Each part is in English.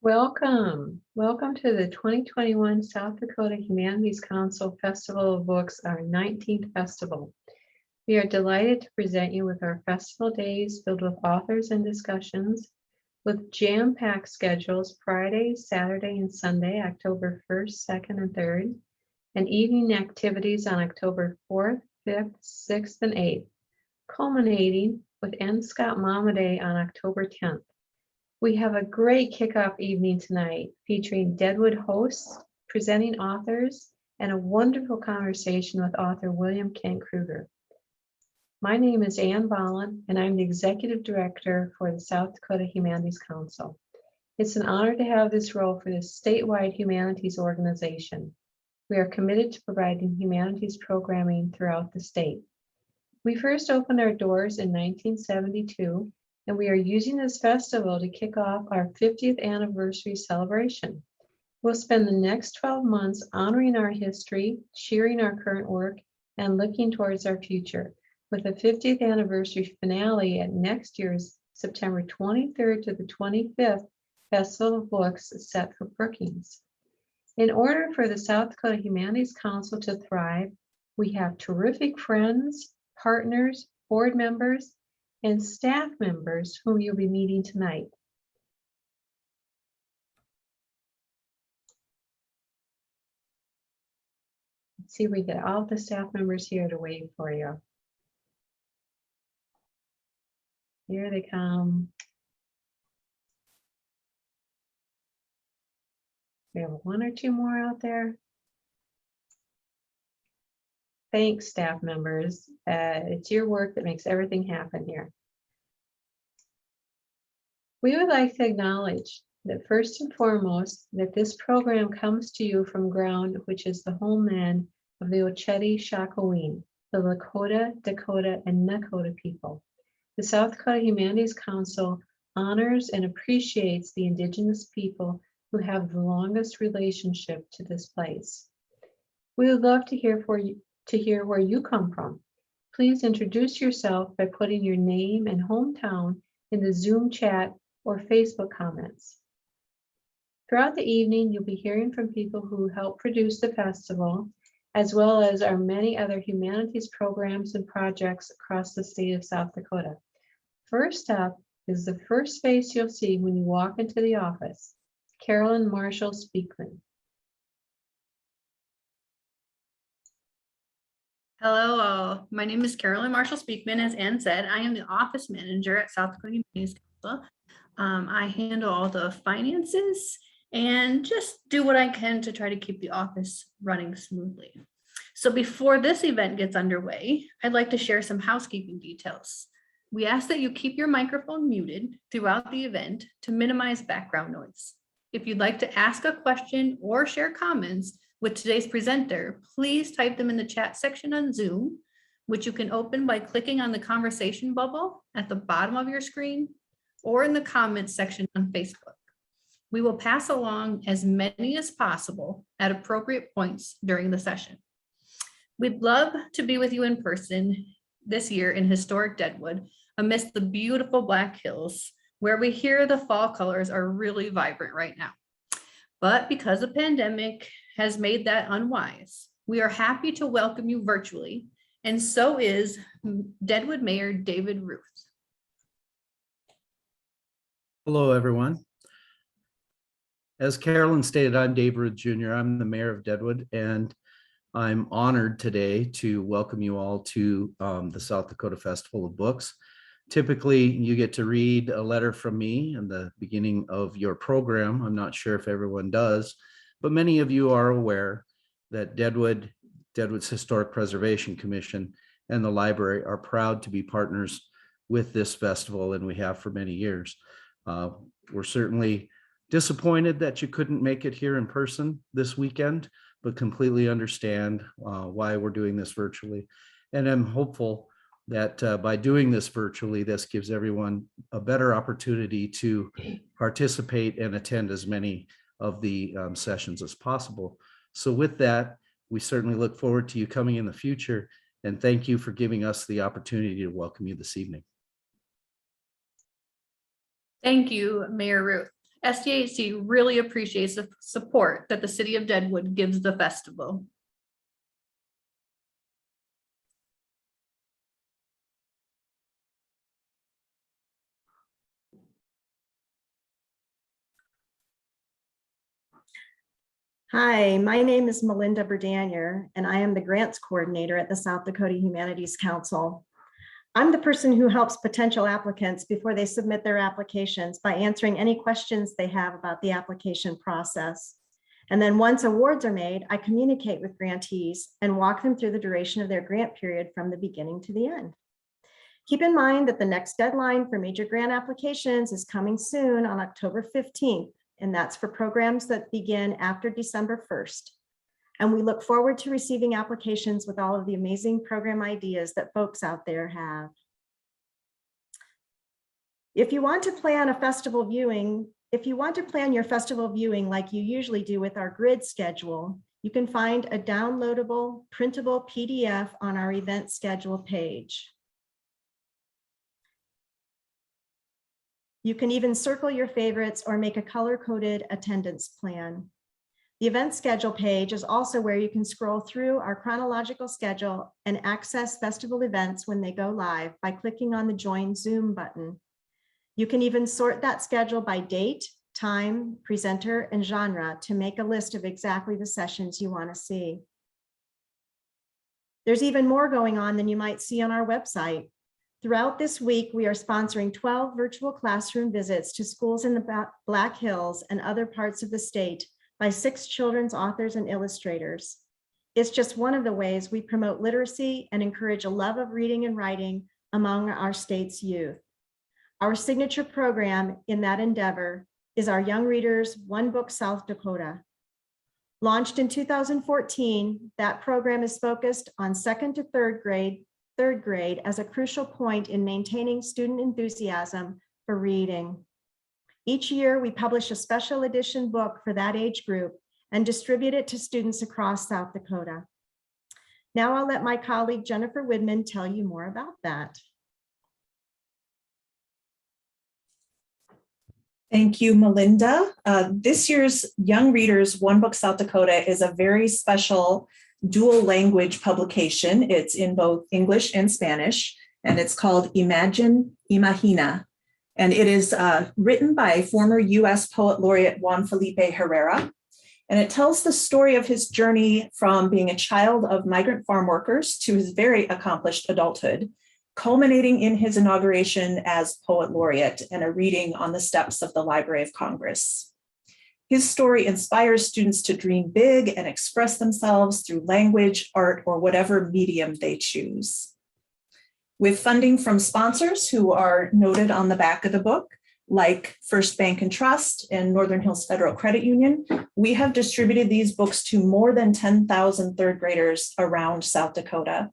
Welcome to the 2021 South Dakota Humanities Council Festival of Books, our 19th festival. We are delighted to present you with our festival days filled with authors and discussions, with jam-packed schedules Friday, Saturday, and Sunday, October 1st, 2nd, and 3rd, and evening activities on October 4th, 5th, 6th, and 8th, culminating with N. Scott Mama Day on October 10th. We have a great kickoff evening tonight featuring Deadwood hosts, presenting authors, and a wonderful conversation with author William Kent Krueger. My name is Ann Bolland, and I'm the Executive Director for the South Dakota Humanities Council. It's an honor to have this role for this statewide humanities organization. We are committed to providing humanities programming throughout the state. We first opened our doors in 1972, and we are using this festival to kick off our 50th anniversary celebration. We'll spend the next 12 months honoring our history, cheering our current work, and looking towards our future, with the 50th anniversary finale at next year's September 23rd to the 25th Festival of Books set for Brookings. In order for the South Dakota Humanities Council to thrive, we have terrific friends, partners, board members, and staff members whom you'll be meeting tonight. Let's see if we get all the staff members here to wave for you. Here they come. We have one or two more out there. Thanks, staff members. It's your work that makes everything happen here. We would like to acknowledge that first and foremost, that this program comes to you from ground which is the homeland of the Oceti Sakowin, the Lakota, Dakota, and Nakota people. The South Dakota Humanities Council honors and appreciates the Indigenous people who have the longest relationship to this place. We would love to hear where you come from. Please introduce yourself by putting your name and hometown in the Zoom chat or Facebook comments. Throughout the evening, you'll be hearing from people who help produce the festival, as well as our many other humanities programs and projects across the state of South Dakota. First up is the first face you'll see when you walk into the office, Carolyn Marshall Speakman. Hello, all. My name is Carolyn Marshall Speakman. As Ann said, I am the office manager at South Dakota Humanities Council. I handle all the finances and just do what I can to try to keep the office running smoothly. So before this event gets underway, I'd like to share some housekeeping details. We ask that you keep your microphone muted throughout the event to minimize background noise. If you'd like to ask a question or share comments with today's presenter, please type them in the chat section on Zoom, which you can open by clicking on the conversation bubble at the bottom of your screen or in the comments section on Facebook. We will pass along as many as possible at appropriate points during the session. We'd love to be with you in person this year in historic Deadwood amidst the beautiful Black Hills, where we hear the fall colors are really vibrant right now. But because the pandemic has made that unwise, we are happy to welcome you virtually, and so is Deadwood Mayor David Ruth. Hello, everyone. As Carolyn stated, I'm Dave Ruth Jr. I'm the mayor of Deadwood, and I'm honored today to welcome you all to the South Dakota Festival of Books. Typically, you get to read a letter from me in the beginning of your program. I'm not sure if everyone does, but many of you are aware that Deadwood's Historic Preservation Commission and the library are proud to be partners with this festival, and we have for many years. We're certainly disappointed that you couldn't make it here in person this weekend, but completely understand why we're doing this virtually. And I'm hopeful that by doing this virtually, this gives everyone a better opportunity to participate and attend as many of the sessions as possible. So with that, we certainly look forward to you coming in the future, and thank you for giving us the opportunity to welcome you this evening. Thank you, Mayor Ruth. SDHC really appreciates the support that the city of Deadwood gives the festival. Hi, my name is Melinda Berdanier, and I am the Grants Coordinator at the South Dakota Humanities Council. I'm the person who helps potential applicants before they submit their applications by answering any questions they have about the application process. And then once awards are made, I communicate with grantees and walk them through the duration of their grant period from the beginning to the end. Keep in mind that the next deadline for major grant applications is coming soon on October 15th. And that's for programs that begin after December 1st. And we look forward to receiving applications with all of the amazing program ideas that folks out there have. If you want to plan your festival viewing like you usually do with our grid schedule, you can find a downloadable printable PDF on our event schedule page. You can even circle your favorites or make a color-coded attendance plan. The event schedule page is also where you can scroll through our chronological schedule and access festival events when they go live by clicking on the Join Zoom button. You can even sort that schedule by date, time, presenter, and genre to make a list of exactly the sessions you want to see. There's even more going on than you might see on our website. Throughout this week, we are sponsoring 12 virtual classroom visits to schools in the Black Hills and other parts of the state by 6 children's authors and illustrators. It's just one of the ways we promote literacy and encourage a love of reading and writing among our state's youth. Our signature program in that endeavor is our Young Readers One Book South Dakota. Launched in 2014, that program is focused on 2nd to 3rd grade as a crucial point in maintaining student enthusiasm for reading. Each year, we publish a special edition book for that age group and distribute it to students across South Dakota. Now I'll let my colleague Jennifer Widman tell you more about that. Thank you, Melinda. This year's Young Readers One Book South Dakota is a very special dual language publication. It's in both English and Spanish, and it's called Imagina. And it is written by former US Poet Laureate Juan Felipe Herrera. And it tells the story of his journey from being a child of migrant farm workers to his very accomplished adulthood, culminating in his inauguration as Poet Laureate and a reading on the steps of the Library of Congress. His story inspires students to dream big and express themselves through language, art, or whatever medium they choose. With funding from sponsors who are noted on the back of the book, like First Bank and Trust and Northern Hills Federal Credit Union, we have distributed these books to more than 10,000 third graders around South Dakota.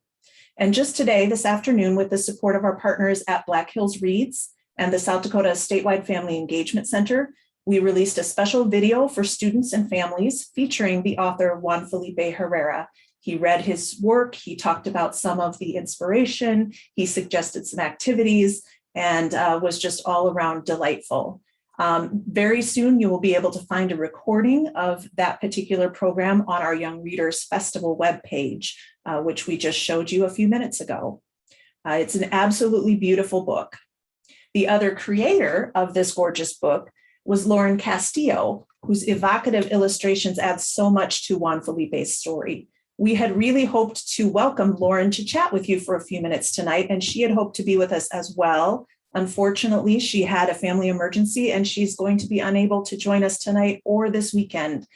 And just today, this afternoon, with the support of our partners at Black Hills Reads and the South Dakota Statewide Family Engagement Center, we released a special video for students and families featuring the author Juan Felipe Herrera. He read his work, he talked about some of the inspiration, he suggested some activities, and was just all around delightful. Very soon, you will be able to find a recording of that particular program on our Young Readers Festival webpage, which we just showed you a few minutes ago. It's an absolutely beautiful book. The other creator of this gorgeous book was Lauren Castillo, whose evocative illustrations add so much to Juan Felipe's story. We had really hoped to welcome Lauren to chat with you for a few minutes tonight, and she had hoped to be with us as well. Unfortunately, she had a family emergency and she's going to be unable to join us tonight or this weekend.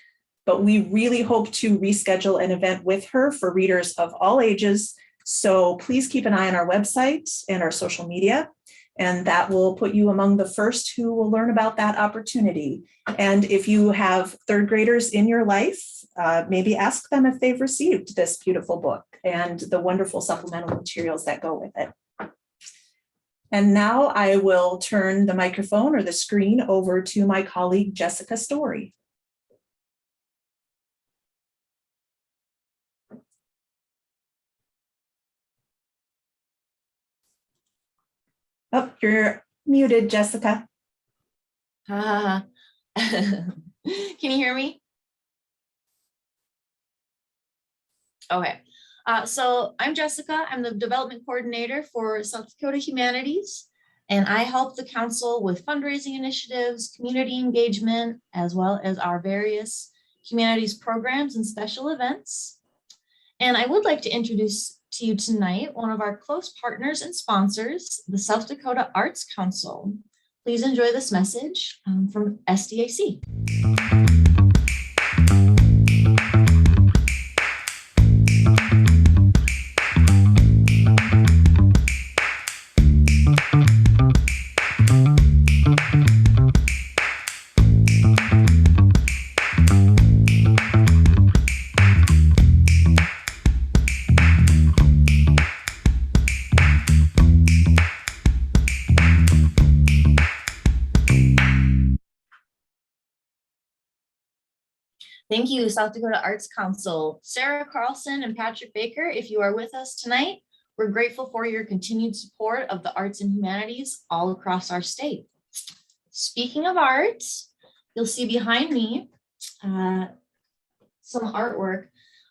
But we really hope to reschedule an event with her for readers of all ages. So please keep an eye on our website and our social media, and that will put you among the first who will learn about that opportunity. And if you have third graders in your life, maybe ask them if they've received this beautiful book and the wonderful supplemental materials that go with it. And now I will turn the microphone or the screen over to my colleague, Jessica Story. Oh, you're muted, Jessica. Can you hear me? Okay. So I'm Jessica. I'm the development coordinator for South Dakota Humanities, and I help the council with fundraising initiatives, community engagement, as well as our various humanities programs and special events. And I would like to introduce to you tonight one of our close partners and sponsors, the South Dakota Arts Council. Please enjoy this message from SDAC. Thank you, South Dakota Arts Council. Sarah Carlson and Patrick Baker, if you are with us tonight, we're grateful for your continued support of the arts and humanities all across our state. Speaking of art, you'll see behind me some artwork.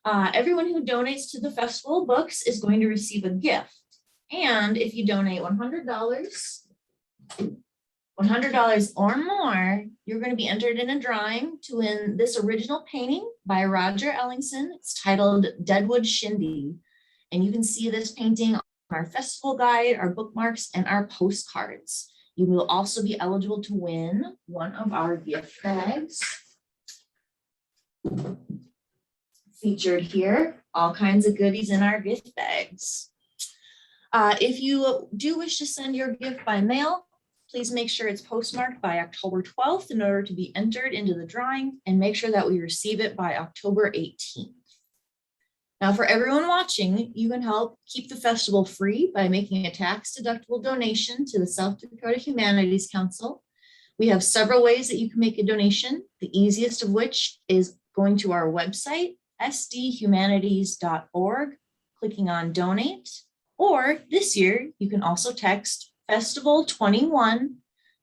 Everyone who donates to the Festival of Books is going to receive a gift. And if you donate $100 or more, you're going to be entered in a drawing to win this original painting by Roger Ellingson. It's titled Deadwood Shindy. And you can see this painting on our festival guide, our bookmarks, and our postcards. You will also be eligible to win one of our gift bags. Featured here, all kinds of goodies in our gift bags. If you do wish to send your gift by mail, please make sure it's postmarked by October 12th in order to be entered into the drawing, and make sure that we receive it by October 18th. Now, for everyone watching, you can help keep the festival free by making a tax-deductible donation to the South Dakota Humanities Council. We have several ways that you can make a donation, the easiest of which is going to our website, sdhumanities.org, clicking on donate, or this year, you can also text Festival 21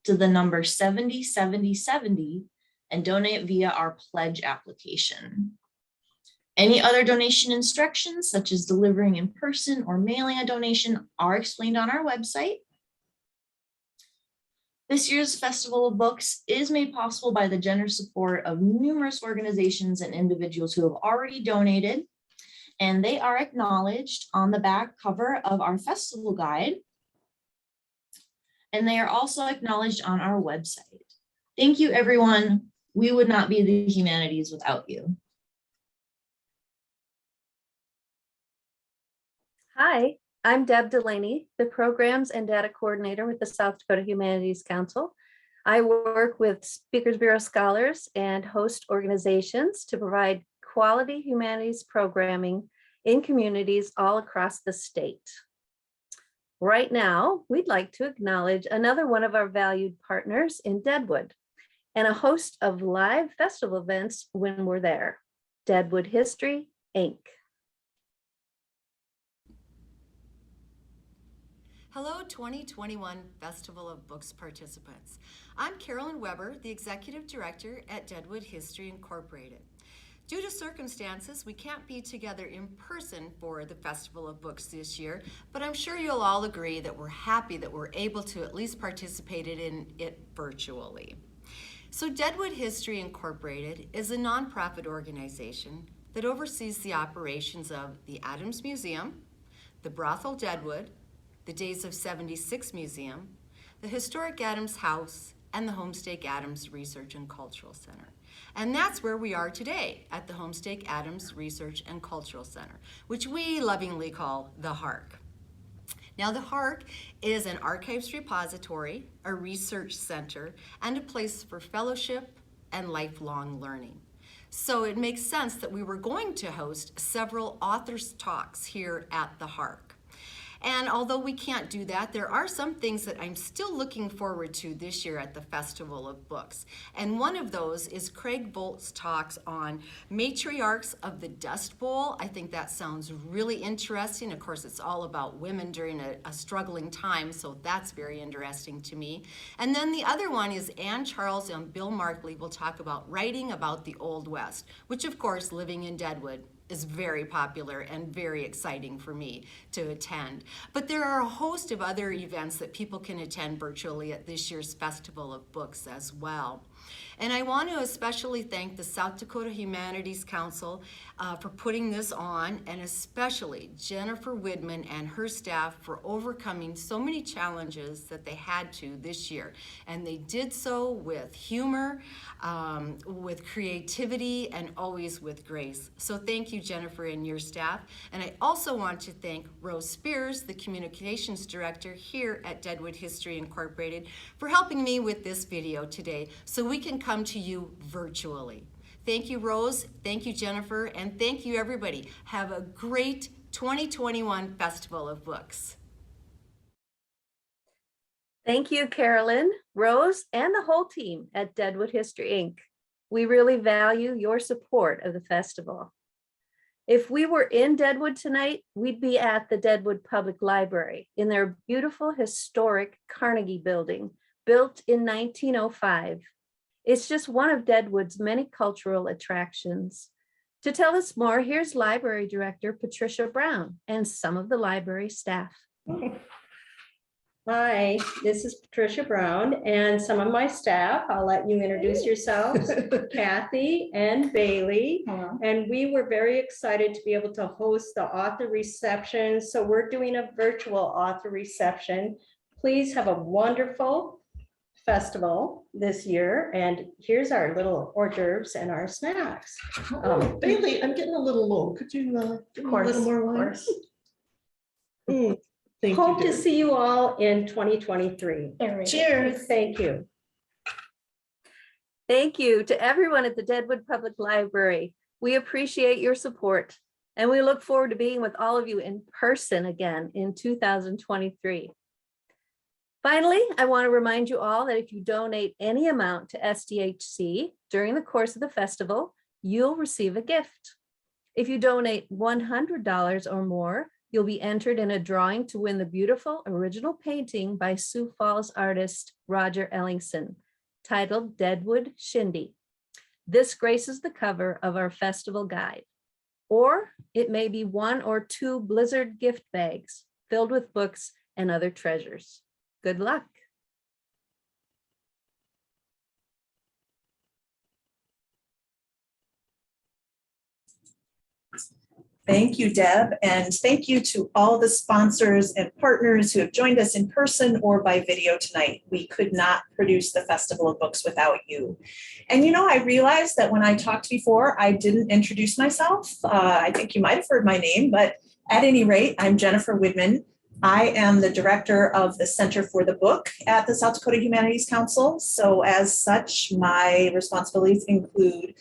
to the number 707070 and donate via our pledge application. Any other donation instructions, such as delivering in person or mailing a donation, are explained on our website. This year's Festival of Books is made possible by the generous support of numerous organizations and individuals who have already donated, and they are acknowledged on the back cover of our festival guide. And they are also acknowledged on our website. Thank you, everyone. We would not be the humanities without you. Hi, I'm Deb Delaney, the Programs and Data Coordinator with the South Dakota Humanities Council. I work with Speakers Bureau scholars and host organizations to provide quality humanities programming in communities all across the state. Right now, we'd like to acknowledge another one of our valued partners in Deadwood and a host of live festival events when we're there, Deadwood History Inc. Hello, 2021 Festival of Books participants. I'm Carolyn Weber, the Executive Director at Deadwood History Incorporated. Due to circumstances, we can't be together in person for the Festival of Books this year, but I'm sure you'll all agree that we're happy that we're able to at least participate in it virtually. So Deadwood History Incorporated is a nonprofit organization that oversees the operations of the Adams Museum, the Brothel Deadwood, the Days of 76 Museum, the Historic Adams House, and the Homestake Adams Research and Cultural Center. And that's where we are today, at the Homestake Adams Research and Cultural Center, which we lovingly call the HARC. Now, the HARC is an archives repository, a research center, and a place for fellowship and lifelong learning. So it makes sense that we were going to host several authors' talks here at the HARC. And although we can't do that, there are some things that I'm still looking forward to this year at the Festival of Books. And one of those is Craig Bolt's talks on Matriarchs of the Dust Bowl. I think that sounds really interesting. Of course, it's all about women during a struggling time, so that's very interesting to me. And then the other one is Ann Charles and Bill Markley will talk about writing about the Old West, which of course, living in Deadwood, is very popular and very exciting for me to attend. But there are a host of other events that people can attend virtually at this year's Festival of Books as well. And I want to especially thank the South Dakota Humanities Council for putting this on, and especially Jennifer Widman and her staff for overcoming so many challenges that they had to this year. And they did so with humor, with creativity, and always with grace. So thank you, Jennifer, and your staff. And I also want to thank Rose Spears, the Communications Director here at Deadwood History Incorporated, for helping me with this video today so we can come to you virtually. Thank you, Rose. Thank you, Jennifer. And thank you, everybody. Have a great 2021 Festival of Books. Thank you, Carolyn, Rose, and the whole team at Deadwood History Inc. We really value your support of the festival. If we were in Deadwood tonight, we'd be at the Deadwood Public Library in their beautiful historic Carnegie building, built in 1905. It's just one of Deadwood's many cultural attractions. To tell us more, here's Library Director Patricia Brown and some of the library staff. Hi, this is Patricia Brown and some of my staff. I'll let you introduce yourselves, Kathy and Bailey. Hello. And we were very excited to be able to host the author reception. So we're doing a virtual author reception. Please have a wonderful festival this year. And here's our little hors d'oeuvres and our snacks. Bailey, I'm getting a little low. Could you give me a little more wine? Thank Hope you, to dear. see you all in 2023. Cheers. Thank you. Thank you to everyone at the Deadwood Public Library. We appreciate your support, and we look forward to being with all of you in person again in 2023. Finally, I want to remind you all that if you donate any amount to SDHC during the course of the festival, you'll receive a gift. If you donate $100 or more, you'll be entered in a drawing to win the beautiful original painting by Sioux Falls artist Roger Ellingson, titled Deadwood Shindy. This graces the cover of our festival guide. Or it may be 1 or 2 Blizzard gift bags filled with books and other treasures. Good luck. Thank you, Deb, and thank you to all the sponsors and partners who have joined us in person or by video tonight. We could not produce the Festival of Books without you. And you know, I realized that when I talked before, I didn't introduce myself. I think you might have heard my name, but at any rate, I'm Jennifer Widman. I am the director of the Center for the Book at the South Dakota Humanities Council. So as such, my responsibilities include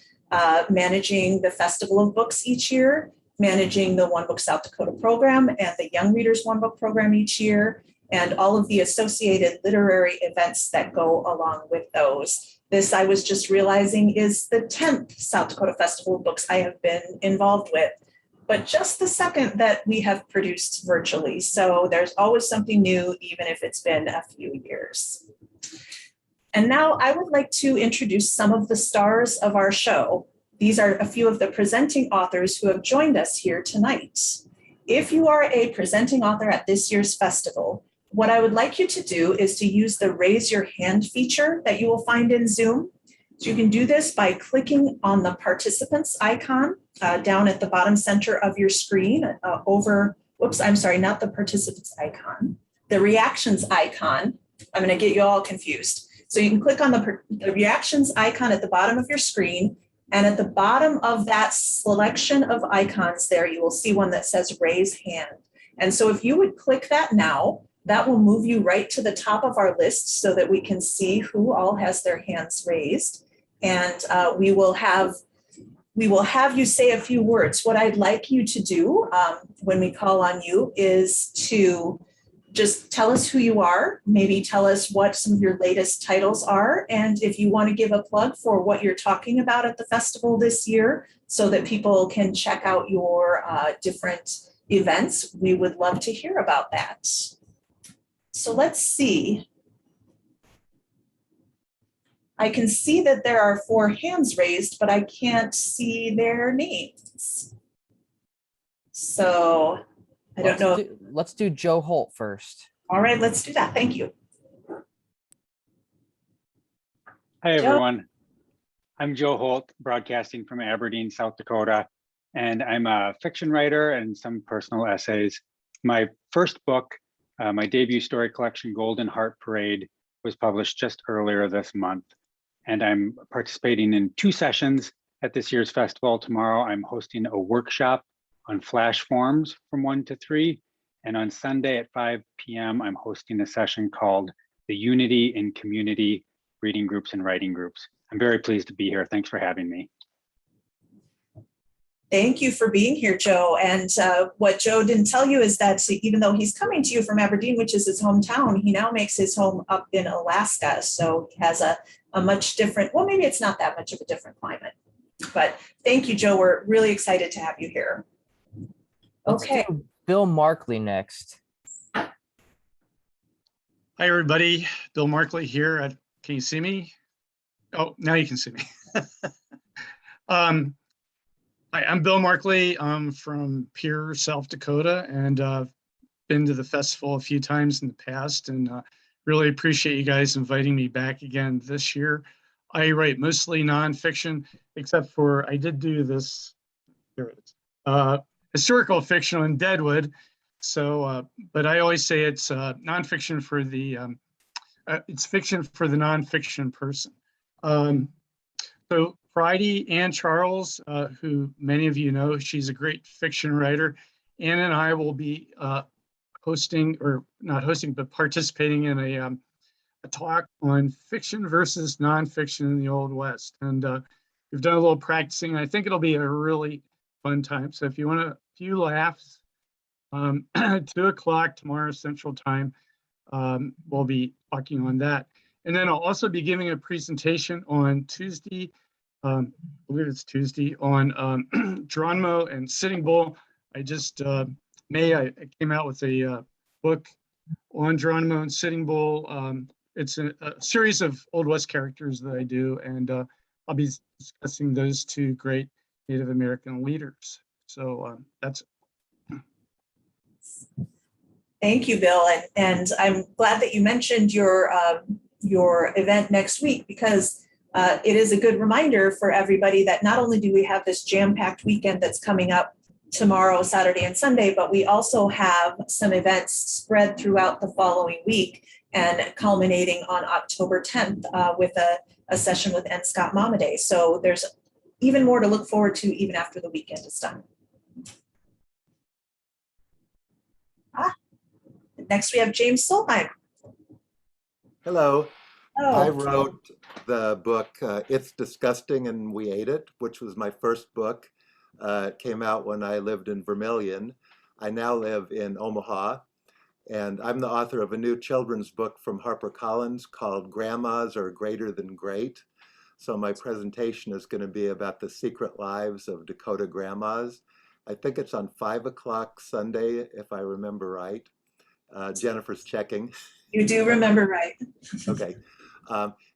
managing the Festival of Books each year, managing the One Book South Dakota program and the Young Readers One Book program each year, and all of the associated literary events that go along with those. This, I was just realizing, is the 10th South Dakota Festival of Books I have been involved with, but just the second that we have produced virtually. So there's always something new, even if it's been a few years. And now I would like to introduce some of the stars of our show. These are a few of the presenting authors who have joined us here tonight. If you are a presenting author at this year's festival, what I would like you to do is to use the raise your hand feature that you will find in Zoom. So you can do this by clicking on the participants icon down at the bottom center of your screen not the participants icon, the reactions icon. I'm going to get you all confused. So you can click on the reactions icon at the bottom of your screen. And at the bottom of that selection of icons there, you will see one that says raise hand. And so if you would click that now, that will move you right to the top of our list so that we can see who all has their hands raised. And we will have we will have you say a few words. What I'd like you to do when we call on you is to just tell us who you are, maybe tell us what some of your latest titles are, and if you want to give a plug for what you're talking about at the festival this year so that people can check out your different events, we would love to hear about that. So let's see. I can see that there are 4 hands raised, but I can't see their names. So I don't know. Let's do Joe Holt first. All right, let's do that. Thank you. Hi, Joe. everyone. I'm Joe Holt, broadcasting from Aberdeen, South Dakota, and I'm a fiction writer and some personal essays. My first book, my debut story collection, Golden Heart Parade, was published just earlier this month. And I'm participating in 2 sessions at this year's festival. Tomorrow, I'm hosting a workshop on flash forms from 1 to 3. And on Sunday at 5 p.m., I'm hosting a session called the Unity in Community Reading Groups and Writing Groups. I'm very pleased to be here. Thanks for having me. Thank you for being here, Joe. And what Joe didn't tell you is that even though he's coming to you from Aberdeen, which is his hometown, he now makes his home up in Alaska. So he has a much different, well, maybe it's not that much of a different climate. But thank you, Joe. We're really excited to have you here. Okay. Let's do Bill Markley next. Hi, everybody. Bill Markley here. Can you see me? Oh, now you can see me. Hi, I'm Bill Markley. I'm from Pierre, South Dakota, and been to the festival a few times in the past, and really appreciate you guys inviting me back again this year. I write mostly nonfiction, except for I did do this, here it is, historical fiction on Deadwood. So, but I always say it's nonfiction for the, it's fiction for the nonfiction person. So Friday, Ann Charles, who many of you know, she's a great fiction writer. Ann and I will be hosting, or not hosting, but participating in a talk on fiction versus nonfiction in the Old West. And we've done a little practicing. I think it'll be a really fun time. So if you want a few laughs, 2 o'clock tomorrow Central Time, we'll be talking on that. And then I'll also be giving a presentation on Tuesday, I believe it's Tuesday, on Geronimo and Sitting Bull. I just, I came out with a book on Geronimo and Sitting Bull. It's a series of Old West characters that I do, and I'll be discussing those 2 great Native American leaders. So that's it. Thank you, Bill. And I'm glad that you mentioned your event next week, because it is a good reminder for everybody that not only do we have this jam-packed weekend that's coming up tomorrow, Saturday, and Sunday, but we also have some events spread throughout the following week and culminating on October 10th with a session with N. Scott Mammoths. So there's even more to look forward to even after the weekend is done. Next, we have James Solheim. Hello. Oh. I wrote the book, It's Disgusting and We Ate It, which was my first book. It came out when I lived in Vermilion. I now live in Omaha, and I'm the author of a new children's book from HarperCollins called Grandmas Are Greater Than Great. So my presentation is going to be about the secret lives of Dakota grandmas. I think it's on 5 o'clock Sunday, if I remember right. Jennifer's checking. You do remember right. Okay.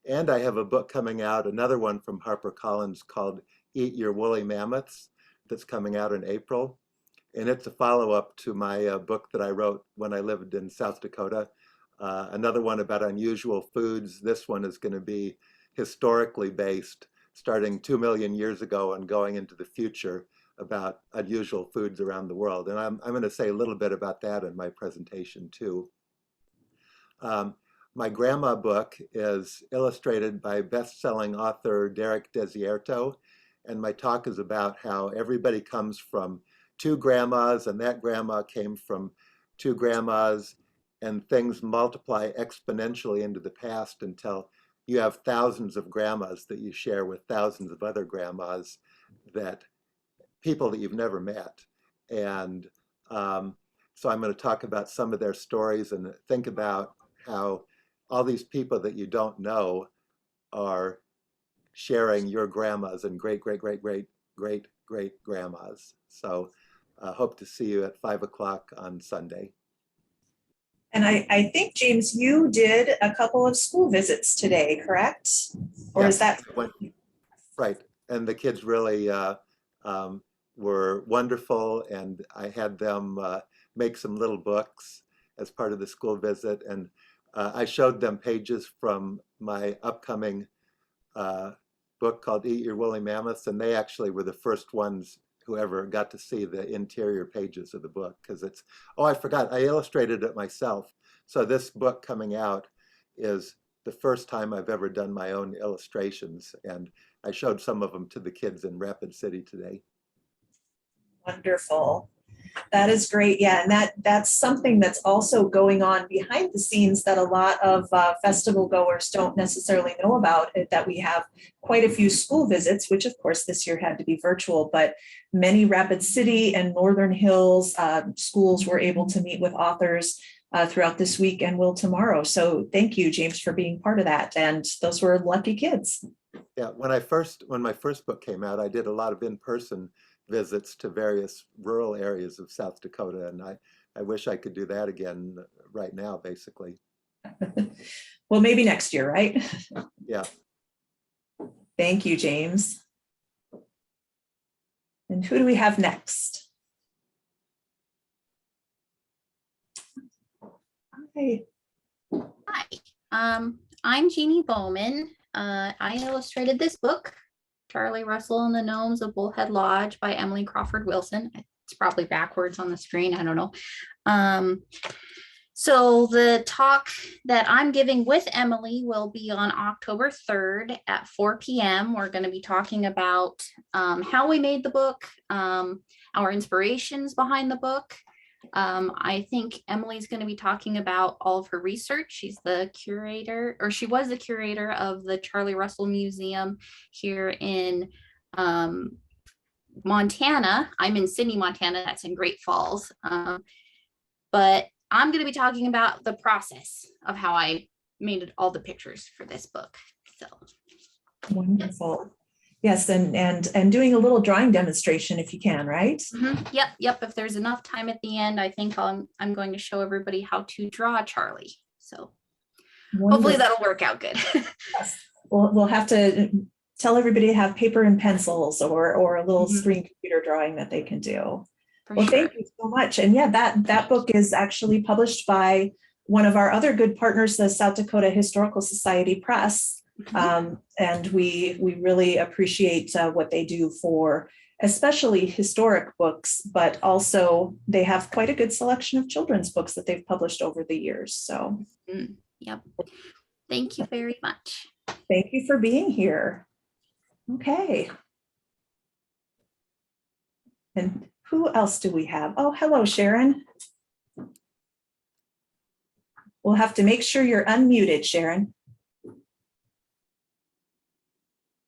And I have a book coming out, another one from HarperCollins called Eat Your Woolly Mammoths, that's coming out in April. And it's a follow-up to my book that I wrote when I lived in South Dakota. Another one about unusual foods. This one is going to be historically based, starting 2 million years ago and going into the future, about unusual foods around the world. And I'm going to say a little bit about that in my presentation too. My grandma book is illustrated by best-selling author Derek Desierto, and my talk is about how everybody comes from 2 grandmas, and that grandma came from 2 grandmas, and things multiply exponentially into the past until you have thousands of grandmas that you share with thousands of other grandmas that people that you've never met. And so I'm going to talk about some of their stories and think about how all these people that you don't know are sharing your grandmas and great, great, great, great, great, great grandmas. So hope to see you at 5 o'clock on Sunday. And I think, James, you did a couple of school visits today, correct? Or is that? Right. And the kids really were wonderful. And I had them make some little books as part of the school visit. And I showed them pages from my upcoming book called Eat Your Woolly Mammoths. And they actually were the first ones who ever got to see the interior pages of the book, because it's, oh, I forgot, I illustrated it myself. So this book coming out is the first time I've ever done my own illustrations. And I showed some of them to the kids in Rapid City today. Wonderful. That is great. Yeah, and that's something that's also going on behind the scenes that a lot of festival goers don't necessarily know about, that we have quite a few school visits, which of course this year had to be virtual, but many Rapid City and Northern Hills schools were able to meet with authors throughout this week and will tomorrow. So thank you, James, for being part of that. And those were lucky kids. Yeah, when my first book came out, I did a lot of in-person visits to various rural areas of South Dakota. And I wish I could do that again right now, basically. Well, maybe next year, right? Yeah. Thank you, James. And who do we have next? Hi. Hi, I'm Jeannie Bowman. I illustrated this book, Charlie Russell and the Gnomes of Bullhead Lodge by Emily Crawford Wilson. It's probably backwards on the screen, I don't know. So the talk that I'm giving with Emily will be on October 3rd at 4 p.m. We're going to be talking about how we made the book, our inspirations behind the book. I think Emily's going to be talking about all of her research. She's the curator, or she was the curator of the Charlie Russell Museum here in Montana. I'm in Sidney, Montana. That's in Great Falls. But I'm going to be talking about the process of how I made all the pictures for this book. So Wonderful. Yes, and doing a little drawing demonstration if you can, right? Mm-hmm. Yep. If there's enough time at the end, I think I'm going to show everybody how to draw Charlie. So Wonderful. Hopefully that'll work out good. Yes. We'll have to tell everybody to have paper and pencils or a little screen computer drawing that they can do. Thank you so much. And yeah, that book is actually published by one of our other good partners, the South Dakota Historical Society Press. And we really appreciate what they do for especially historic books, but also they have quite a good selection of children's books that they've published over the years. So yep. Thank you very much. Thank you for being here. Okay. And who else do we have? Oh, hello, Sharon. We'll have to make sure you're unmuted, Sharon.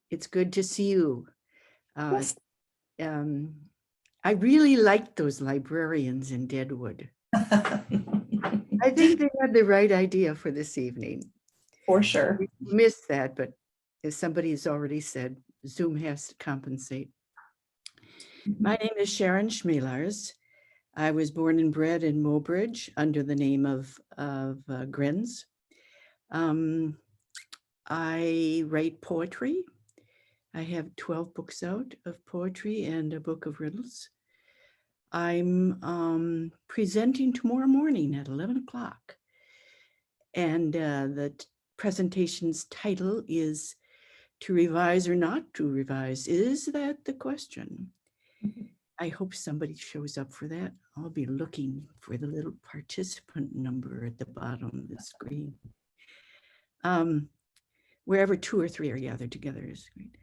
It's good to see you. Yes. I really liked those librarians in Deadwood. I think they had the right idea for this evening. For sure. We missed that, but as somebody has already said, Zoom has to compensate. My name is Sharon Smilars. I was born and bred in Mobridge under the name of Grins. I write poetry. I have 12 books out of poetry and a book of riddles. I'm presenting tomorrow morning at 11 o'clock. And the presentation's title is To Revise or Not to Revise. Is that the question? I hope somebody shows up for that. I'll be looking for the little participant number at the bottom of the screen. Wherever 2 or 3 are gathered together is great.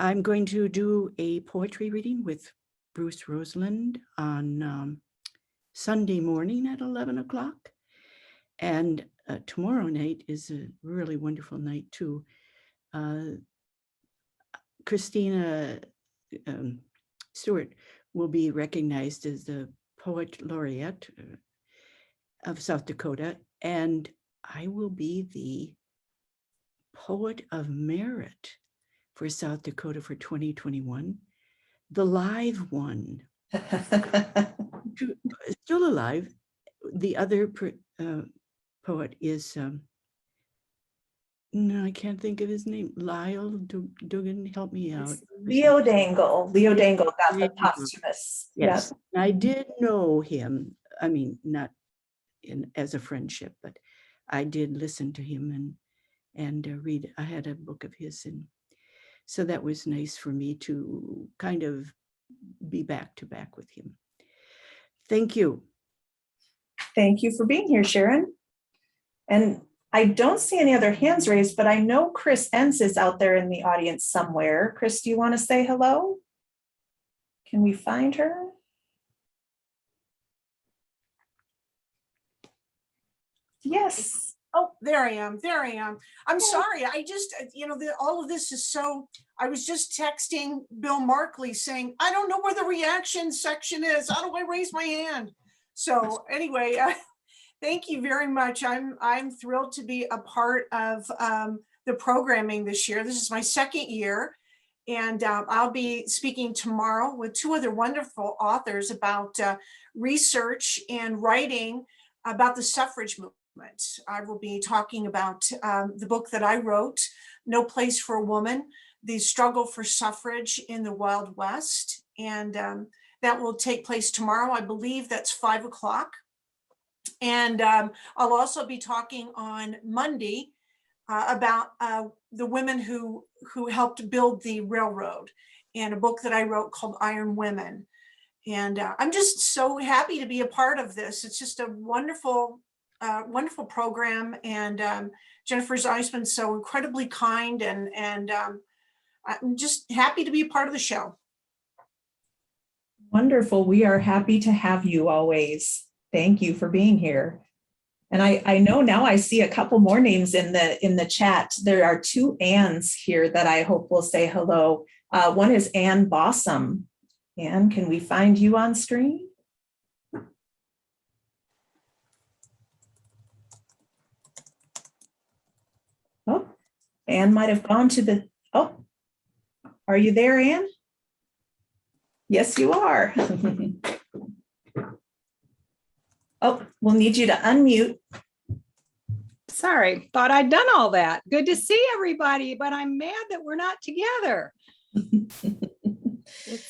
I'm going to do a poetry reading with Bruce Roseland on Sunday morning at 11 o'clock. And tomorrow night is a really wonderful night too. Christina Stewart will be recognized as the Poet Laureate of South Dakota, and I will be the Poet of Merit for South Dakota for 2021, the live one. Still alive. The other poet is, no, I can't think of his name. Lyle Dugan, help me out. Leo Dangle. Leo Dangle got the posthumous. Yes, Yeah. I did know him. I mean, not as a friendship, but I did listen to him and read. I had a book of his, and so that was nice for me to kind of be back to back with him. Thank you. Thank you for being here, Sharon. And I don't see any other hands raised, but I know Chris Enns is out there in the audience somewhere. Chris, do you want to say hello? Can we find her? Yes. Oh, there I am. There I am. I'm sorry. I just, all of this is so, I was just texting Bill Markley saying, I don't know where the reaction section is. How do I raise my hand? So anyway, thank you very much. I'm thrilled to be a part of the programming this year. This is my second year, and I'll be speaking tomorrow with two other wonderful authors about research and writing about the suffrage movement. I will be talking about the book that I wrote, No Place for a Woman, the struggle for suffrage in the Wild West. And that will take place tomorrow. I believe that's 5 o'clock. And I'll also be talking on Monday about the women who helped build the railroad, and a book that I wrote called Iron Women. And I'm just so happy to be a part of this. It's just a wonderful program, and Jennifer Zeisman's been so incredibly kind, and I'm just happy to be a part of the show. Wonderful. We are happy to have you always. Thank you for being here. And I know now I see a couple more names in the chat. There are two Anns here that I hope will say hello. One is Ann Bossum. Ann, can we find you on screen? Oh, Ann might have gone to the, oh, are you there, Ann? Yes, you are. Oh, we'll need you to unmute. Sorry, thought I'd done all that. Good to see everybody, but I'm mad that we're not together.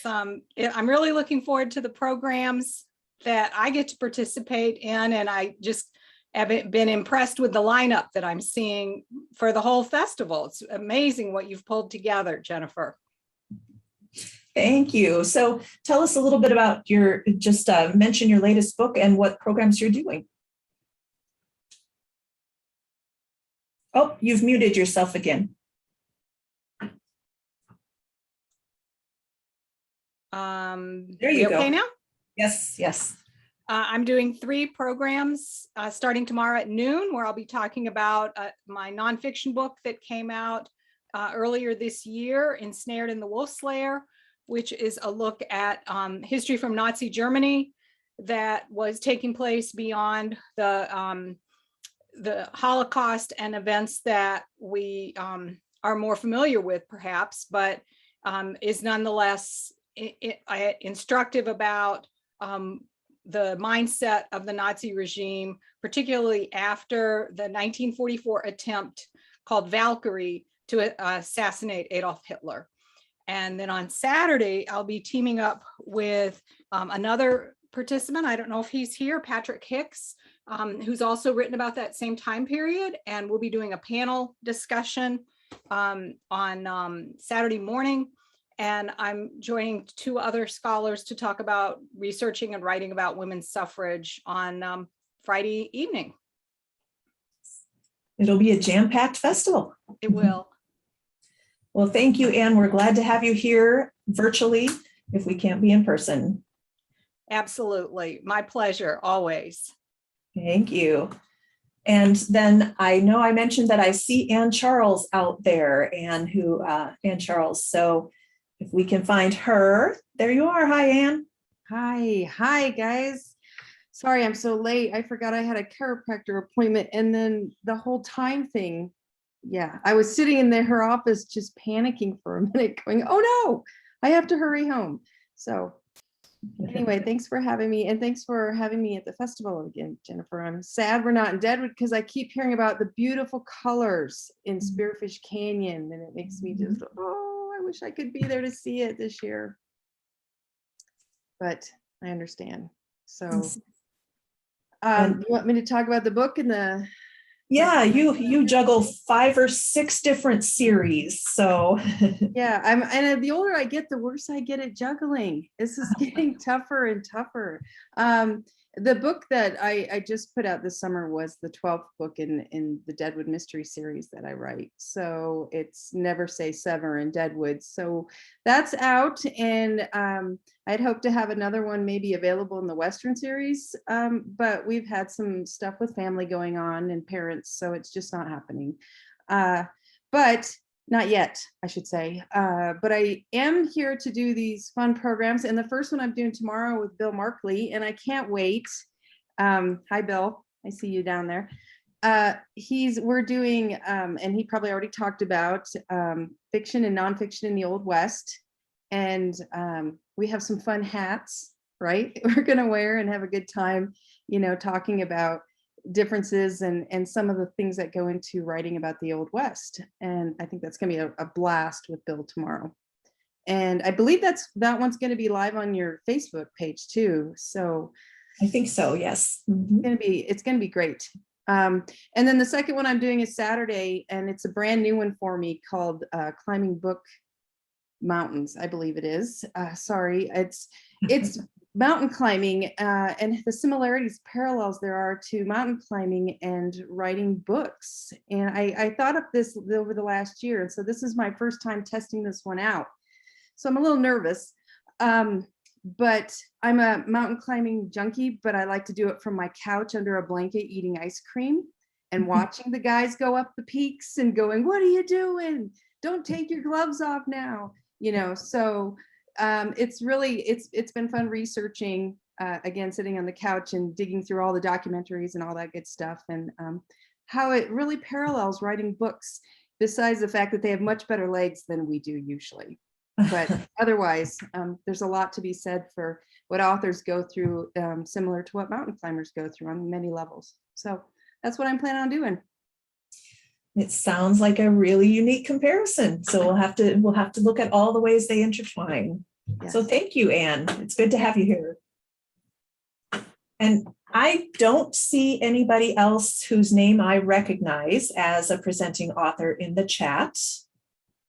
I'm really looking forward to the programs that I get to participate in, and I just have been impressed with the lineup that I'm seeing for the whole festival. It's amazing what you've pulled together, Jennifer. Thank you. So tell us a little bit about mention your latest book and what programs you're doing. Oh, you've muted yourself again. There you go. Okay now? Yes. I'm doing 3 programs starting tomorrow at noon, where I'll be talking about my nonfiction book that came out earlier this year, Ensnared in the Wolf Slayer, which is a look at history from Nazi Germany that was taking place beyond the Holocaust and events that we are more familiar with, perhaps, but is nonetheless instructive about the mindset of the Nazi regime, particularly after the 1944 attempt called Valkyrie to assassinate Adolf Hitler. And then on Saturday, I'll be teaming up with another participant. I don't know if he's here, Patrick Hicks, who's also written about that same time period. And we'll be doing a panel discussion on Saturday morning. And I'm joining 2 other scholars to talk about researching and writing about women's suffrage on Friday evening. It'll be a jam-packed festival. It will. Well, thank you, Ann. We're glad to have you here virtually if we can't be in person. Absolutely. My pleasure, always. Thank you. And then I know I mentioned that I see Ann Charles out there, Ann Charles. So If we can find her, there you are. Hi, Ann. Hi guys. Sorry, I'm so late. I forgot I had a chiropractor appointment and then the whole time thing. Yeah, I was sitting in her office just panicking for a minute going, oh no, I have to hurry home. So anyway, thanks for having me and thanks for having me at the festival again, Jennifer. I'm sad we're not in Deadwood because I keep hearing about the beautiful colors in Spearfish Canyon and it makes me just, oh, I wish I could be there to see it this year. But I understand. So you want me to talk about the book and the Yeah, you juggle 5 or 6 different series. So yeah, and the older I get, the worse I get at juggling. This is getting tougher and tougher. The book that I just put out this summer was the 12th book in the Deadwood mystery series that I write. So it's Never Say Sever in Deadwood. So that's out, and I'd hope to have another one maybe available in the Western series, but we've had some stuff with family going on and parents, so it's just not happening. But not yet, I should say. But I am here to do these fun programs. And the first one I'm doing tomorrow with Bill Markley, and I can't wait. Hi, Bill. I see you down there. We're doing, and he probably already talked about fiction and nonfiction in the Old West. And we have some fun hats, right? We're going to wear and have a good time, talking about differences and some of the things that go into writing about the Old West. And I think that's going to be a blast with Bill tomorrow. And I believe that one's going to be live on your Facebook page too. So I think so, yes. It's going to be great. And then the second one I'm doing is Saturday, and it's a brand new one for me called Climbing Book Mountains, I believe it is. Sorry, it's mountain climbing and the similarities, parallels there are to mountain climbing and writing books. And I thought of this over the last year. And so this is my first time testing this one out. So I'm a little nervous, but I'm a mountain climbing junkie, but I like to do it from my couch under a blanket, eating ice cream and watching the guys go up the peaks and going, what are you doing? Don't take your gloves off now. So it's been fun researching, again, sitting on the couch and digging through all the documentaries and all that good stuff, and how it really parallels writing books, besides the fact that they have much better legs than we do usually. But otherwise, there's a lot to be said for what authors go through, similar to what mountain climbers go through on many levels. So that's what I'm planning on doing. It sounds like a really unique comparison. So we'll have to look at all the ways they intertwine. Yes. So thank you, Anne. It's good to have you here. And I don't see anybody else whose name I recognize as a presenting author in the chat.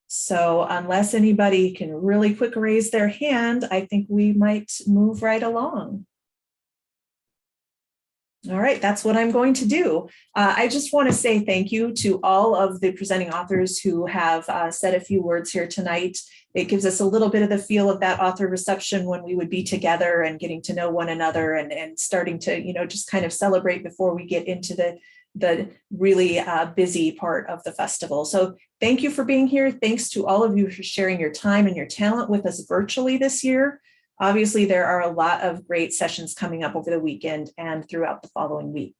So unless anybody can really quick raise their hand, I think we might move right along. All right, that's what I'm going to do. I just want to say thank you to all of the presenting authors who have said a few words here tonight. It gives us a little bit of the feel of that author reception when we would be together and getting to know one another and starting to, just kind of celebrate before we get into the really busy part of the festival. So thank you for being here. Thanks to all of you for sharing your time and your talent with us virtually this year. Obviously, there are a lot of great sessions coming up over the weekend and throughout the following week.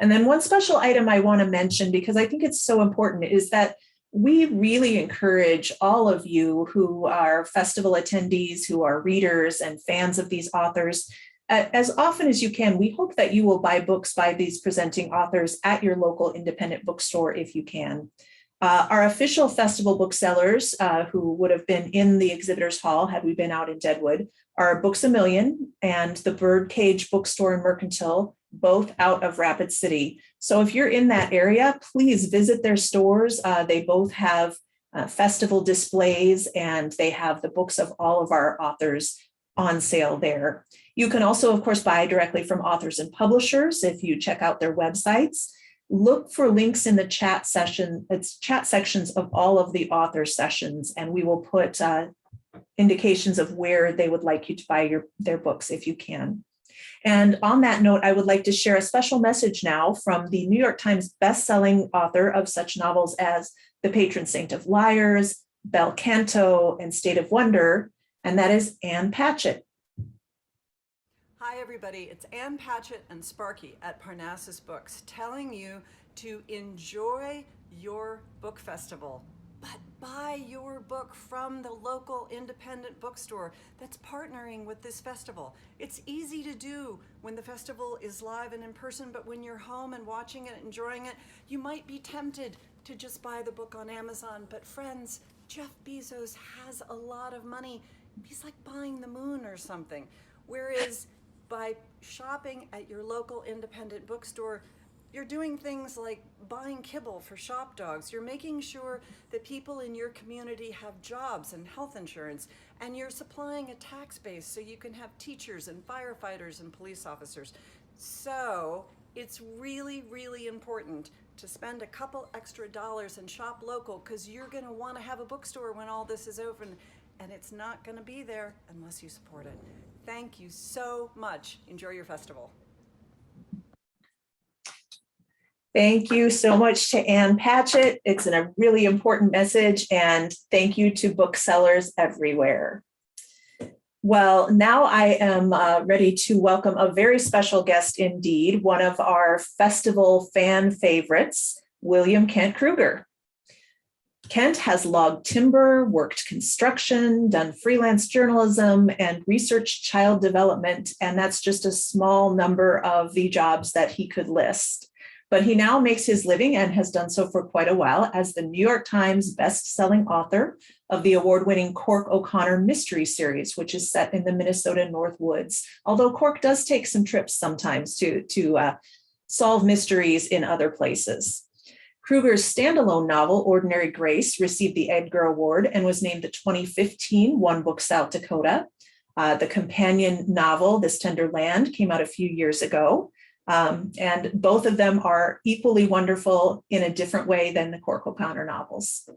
And then one special item I want to mention, because I think it's so important, is that we really encourage all of you who are festival attendees, who are readers and fans of these authors, as often as you can, we hope that you will buy books by these presenting authors at your local independent bookstore if you can. Our official festival booksellers who would have been in the exhibitors hall had we been out in Deadwood are Books A Million and the Birdcage Bookstore and Mercantile, both out of Rapid City. So if you're in that area, please visit their stores. They both have festival displays, and they have the books of all of our authors on sale there. You can also, of course, buy directly from authors and publishers if you check out their websites. Look for links in the chat sections of all of the author sessions, and we will put indications of where they would like you to buy their books if you can. And on that note, I would like to share a special message now from the New York Times bestselling author of such novels as The Patron Saint of Liars, Bel Canto, and State of Wonder, and that is Ann Patchett. Hi, everybody. It's Ann Patchett and Sparky at Parnassus Books telling you to enjoy your book festival, but buy your book from the local independent bookstore that's partnering with this festival. It's easy to do when the festival is live and in person, but when you're home and watching it, enjoying it, you might be tempted to just buy the book on Amazon. But friends, Jeff Bezos has a lot of money. He's like buying the moon or something. Whereas by shopping at your local independent bookstore, you're doing things like buying kibble for shop dogs. You're making sure that people in your community have jobs and health insurance, and you're supplying a tax base so you can have teachers and firefighters and police officers. So it's really, really important to spend a couple extra dollars and shop local, because you're going to want to have a bookstore when all this is open, and it's not going to be there unless you support it. Thank you so much. Enjoy your festival. Thank you so much to Ann Patchett. It's a really important message, and thank you to booksellers everywhere. Well, now I am ready to welcome a very special guest indeed, one of our festival fan favorites, William Kent Krueger. Kent has logged timber, worked construction, done freelance journalism, and researched child development, and that's just a small number of the jobs that he could list. But he now makes his living, and has done so for quite a while, as the New York Times best-selling author of the award-winning Cork O'Connor mystery series, which is set in the Minnesota North Woods. Although Cork does take some trips sometimes to solve mysteries in other places. Kruger's standalone novel, Ordinary Grace, received the Edgar Award and was named the 2015 One Book South Dakota. The companion novel, This Tender Land, came out a few years ago. And both of them are equally wonderful in a different way than the Cork O'Connor novels.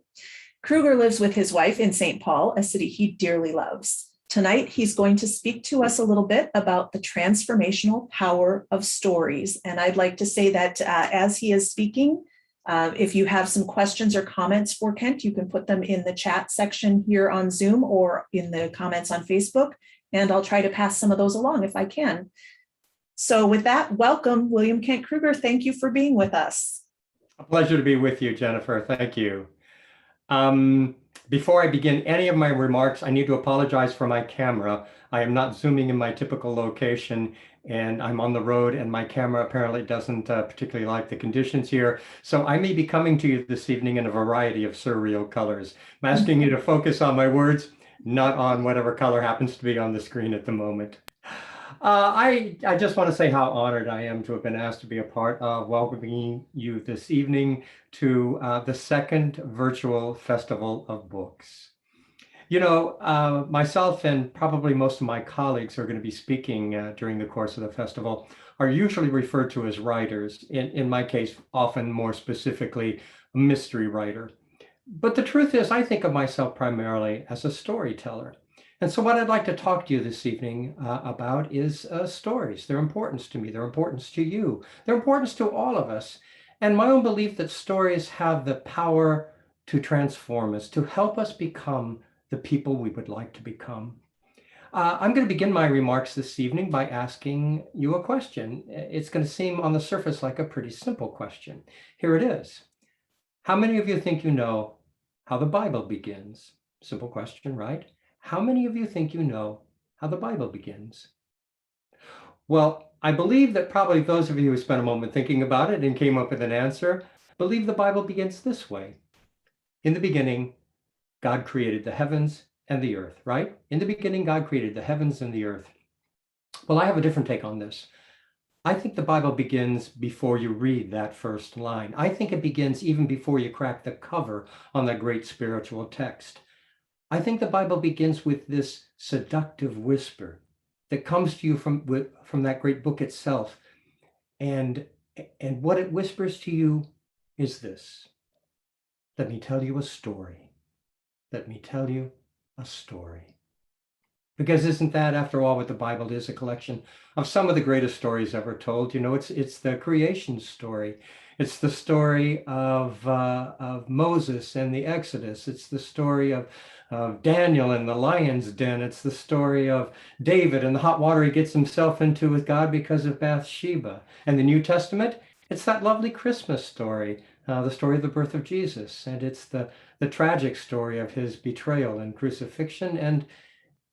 Kruger lives with his wife in St. Paul, a city he dearly loves. Tonight, he's going to speak to us a little bit about the transformational power of stories. And I'd like to say that as he is speaking, if you have some questions or comments for Kent, you can put them in the chat section here on Zoom or in the comments on Facebook, and I'll try to pass some of those along if I can. So with that, welcome, William Kent Krueger. Thank you for being with us. A pleasure to be with you, Jennifer. Thank you. Before I begin any of my remarks, I need to apologize for my camera. I am not zooming in my typical location, and I'm on the road, and my camera apparently doesn't particularly like the conditions here. So I may be coming to you this evening in a variety of surreal colors. I'm asking you to focus on my words, not on whatever color happens to be on the screen at the moment. I just want to say how honored I am to have been asked to be a part of welcoming you this evening to the second virtual Festival of Books. You know, myself and probably most of my colleagues who are going to be speaking during the course of the festival are usually referred to as writers, in my case, often more specifically, a mystery writer. But the truth is, I think of myself primarily as a storyteller. And so what I'd like to talk to you this evening about is stories, their importance to me, their importance to you, their importance to all of us, and my own belief that stories have the power to transform us, to help us become the people we would like to become. I'm going to begin my remarks this evening by asking you a question. It's going to seem on the surface like a pretty simple question. Here it is. How many of you think you know how the Bible begins? Simple question, right? How many of you think you know how the Bible begins? Well, I believe that probably those of you who spent a moment thinking about it and came up with an answer believe the Bible begins this way. In the beginning, God created the heavens and the earth, right? In the beginning, God created the heavens and the earth. Well, I have a different take on this. I think the Bible begins before you read that first line. I think it begins even before you crack the cover on that great spiritual text. I think the Bible begins with this seductive whisper that comes to you from that great book itself. And what it whispers to you is this. Let me tell you a story. Let me tell you a story. Because isn't that, after all, what the Bible is? A collection of some of the greatest stories ever told. You know, it's the creation story. It's the story of Moses and the Exodus. It's the story of Daniel and the lion's den. It's the story of David and the hot water he gets himself into with God because of Bathsheba. And the New Testament, it's that lovely Christmas story, the story of the birth of Jesus. And it's the tragic story of his betrayal and crucifixion,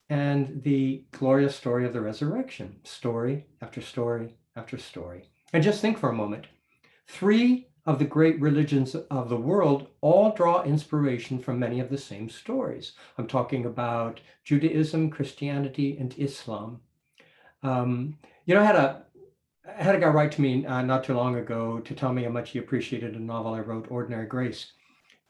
and the glorious story of the resurrection, story after story after story. And just think for a moment, 3 of the great religions of the world all draw inspiration from many of the same stories. I'm talking about Judaism, Christianity, and Islam. I had a guy write to me not too long ago to tell me how much he appreciated a novel I wrote, Ordinary Grace.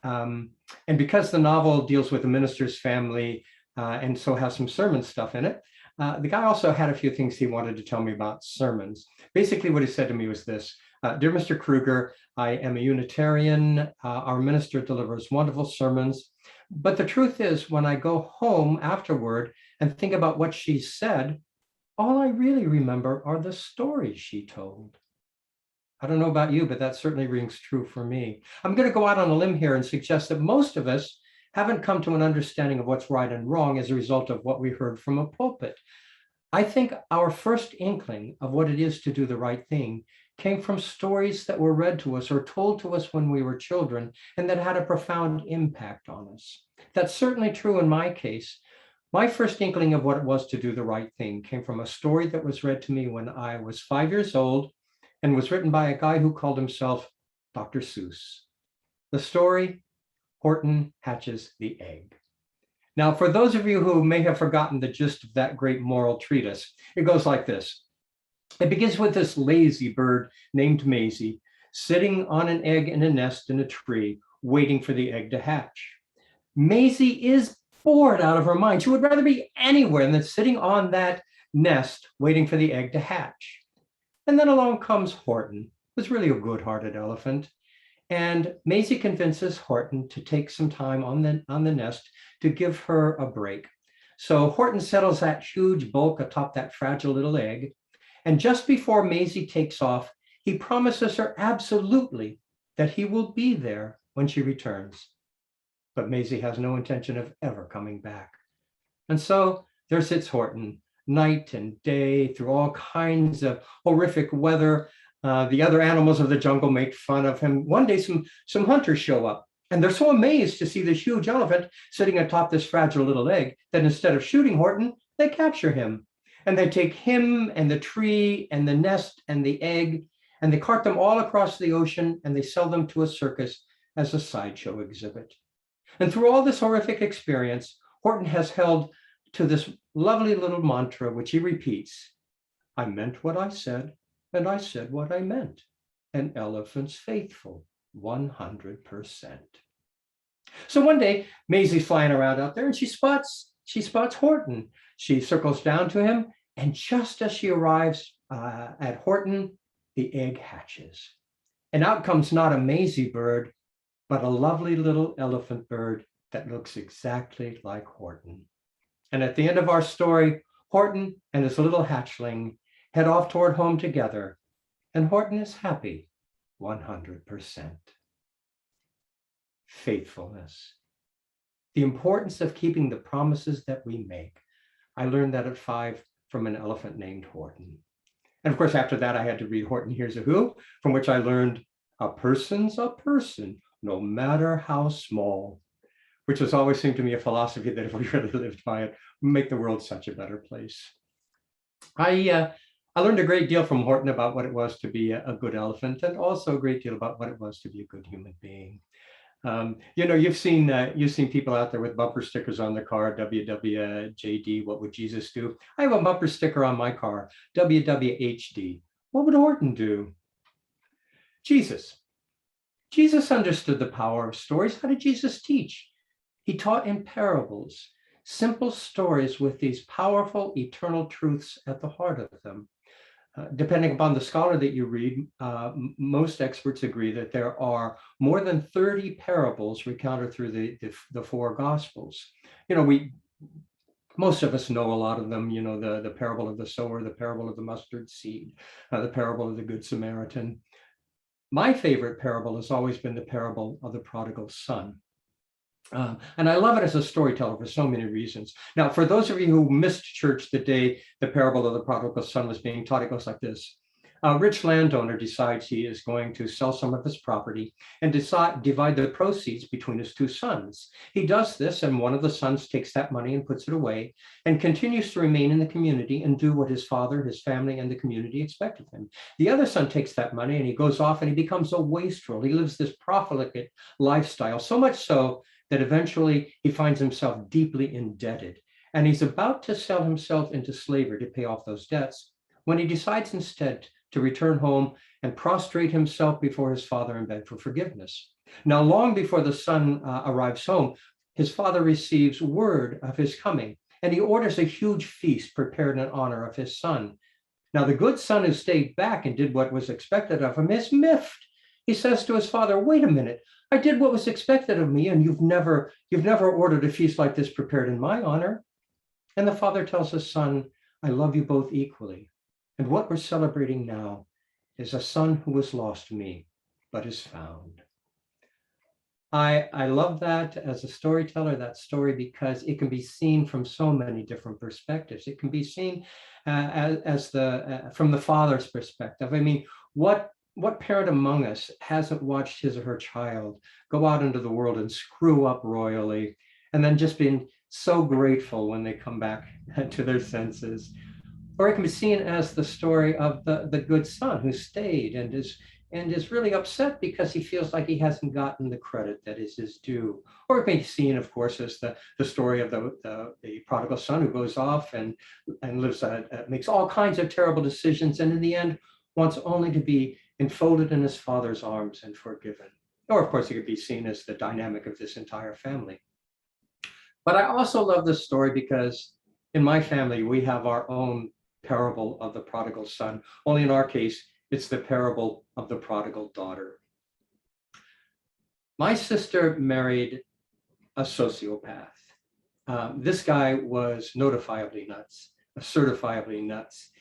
And because the novel deals with a minister's family and so has some sermon stuff in it, the guy also had a few things he wanted to tell me about sermons. Basically, what he said to me was this: Dear Mr. Kruger, I am a Unitarian. Our minister delivers wonderful sermons. But the truth is, when I go home afterward and think about what she said, all I really remember are the stories she told. I don't know about you, but that certainly rings true for me. I'm going to go out on a limb here and suggest that most of us haven't come to an understanding of what's right and wrong as a result of what we heard from a pulpit. I think our first inkling of what it is to do the right thing came from stories that were read to us or told to us when we were children and that had a profound impact on us. That's certainly true in my case. My first inkling of what it was to do the right thing came from a story that was read to me when I was 5 years old and was written by a guy who called himself Dr. Seuss. The story, Horton Hatches the Egg. Now, for those of you who may have forgotten the gist of that great moral treatise, it goes like this. It begins with this lazy bird named Maisie sitting on an egg in a nest in a tree, waiting for the egg to hatch. Maisie is bored out of her mind. She would rather be anywhere than sitting on that nest, waiting for the egg to hatch. And then along comes Horton, who's really a good-hearted elephant. And Maisie convinces Horton to take some time on the nest to give her a break. So Horton settles that huge bulk atop that fragile little egg. And just before Maisie takes off, he promises her absolutely that he will be there when she returns. But Maisie has no intention of ever coming back. And so there sits Horton, night and day, through all kinds of horrific weather. The other animals of the jungle make fun of him. One day, some hunters show up, and they're so amazed to see this huge elephant sitting atop this fragile little egg that instead of shooting Horton, they capture him. And they take him and the tree and the nest and the egg, and they cart them all across the ocean, and they sell them to a circus as a sideshow exhibit. And through all this horrific experience, Horton has held to this lovely little mantra, which he repeats: I meant what I said, and I said what I meant. An elephant's faithful, 100%. So one day, Maisie's flying around out there, and she spots Horton. She circles down to him, and just as she arrives at Horton, the egg hatches. And out comes not a Maisie bird, but a lovely little elephant bird that looks exactly like Horton. And at the end of our story, Horton and his little hatchling head off toward home together, and Horton is happy 100%. Faithfulness. The importance of keeping the promises that we make. I learned that at 5 from an elephant named Horton. And of course, after that, I had to read Horton Hears a Who, from which I learned a person's a person, no matter how small, which has always seemed to me a philosophy that if we really lived by it, would make the world such a better place. I learned a great deal from Horton about what it was to be a good elephant, and also a great deal about what it was to be a good human being. You've seen people out there with bumper stickers on the car, WWJD, what would Jesus do? I have a bumper sticker on my car, WWHD, what would Horton do? Jesus understood the power of stories. How did Jesus teach? He taught in parables, simple stories with these powerful eternal truths at the heart of them. Depending upon the scholar that you read, most experts agree that there are more than 30 parables recounted through the 4 Gospels. Most of us know a lot of them, the parable of the sower, the parable of the mustard seed, the parable of the Good Samaritan. My favorite parable has always been the parable of the prodigal son. And I love it as a storyteller for so many reasons. Now, for those of you who missed church the day the parable of the prodigal son was being taught, it goes like this. A rich landowner decides he is going to sell some of his property and divide the proceeds between his two sons. He does this, and one of the sons takes that money and puts it away and continues to remain in the community and do what his father, his family, and the community expect of him. The other son takes that money and he goes off and he becomes a wastrel. He lives this profligate lifestyle, so much so that eventually he finds himself deeply indebted. And he's about to sell himself into slavery to pay off those debts when he decides instead to return home and prostrate himself before his father and beg for forgiveness. Now, long before the son arrives home, his father receives word of his coming, and he orders a huge feast prepared in honor of his son. Now, the good son who stayed back and did what was expected of him is miffed. He says to his father, "Wait a minute, I did what was expected of me, and you've never ordered a feast like this prepared in my honor." And the father tells his son, "I love you both equally. And what we're celebrating now is a son who was lost to me, but is found." I love that as a storyteller, that story, because it can be seen from so many different perspectives. It can be seen from the father's perspective. I mean, what parent among us hasn't watched his or her child go out into the world and screw up royally, and then just been so grateful when they come back to their senses? Or it can be seen as the story of the good son who stayed and is really upset because he feels like he hasn't gotten the credit that is his due. Or it can be seen, of course, as the story of the prodigal son who goes off and lives, makes all kinds of terrible decisions, and in the end wants only to be enfolded in his father's arms and forgiven. Or, of course, it could be seen as the dynamic of this entire family. But I also love this story because in my family, we have our own parable of the prodigal son. Only in our case, it's the parable of the prodigal daughter. My sister married a sociopath. This guy was notifiably nuts, certifiably nuts.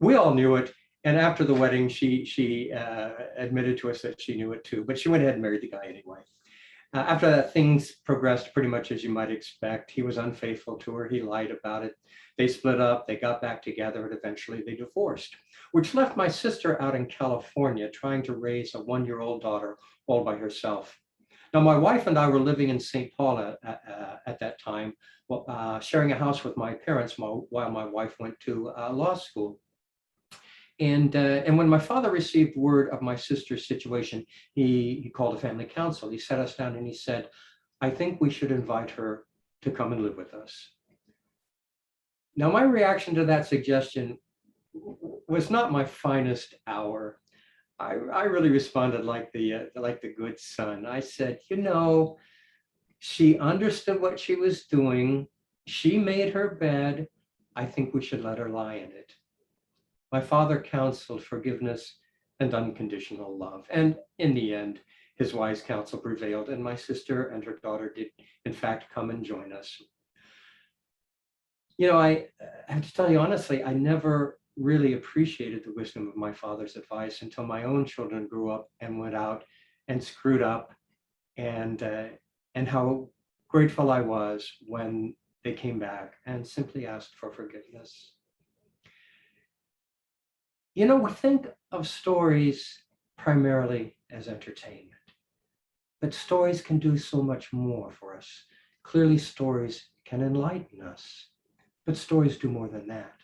We all knew it. And after the wedding, she admitted to us that she knew it too, but she went ahead and married the guy anyway. After that, things progressed pretty much as you might expect. He was unfaithful to her. He lied about it. They split up. They got back together, and eventually they divorced, which left my sister out in California trying to raise a one-year-old daughter all by herself. Now, my wife and I were living in St. Paul at that time, sharing a house with my parents while my wife went to law school. And when my father received word of my sister's situation, he called a family council. He sat us down and he said, "I think we should invite her to come and live with us." Now, my reaction to that suggestion was not my finest hour. I really responded like the good son. I said, she understood what she was doing. She made her bed. I think we should let her lie in it. My father counseled forgiveness and unconditional love. And in the end, his wise counsel prevailed, and my sister and her daughter did, in fact, come and join us. I have to tell you honestly, I never really appreciated the wisdom of my father's advice until my own children grew up and went out and screwed up, and how grateful I was when they came back and simply asked for forgiveness. We think of stories primarily as entertainment, but stories can do so much more for us. Clearly, stories can enlighten us, but stories do more than that.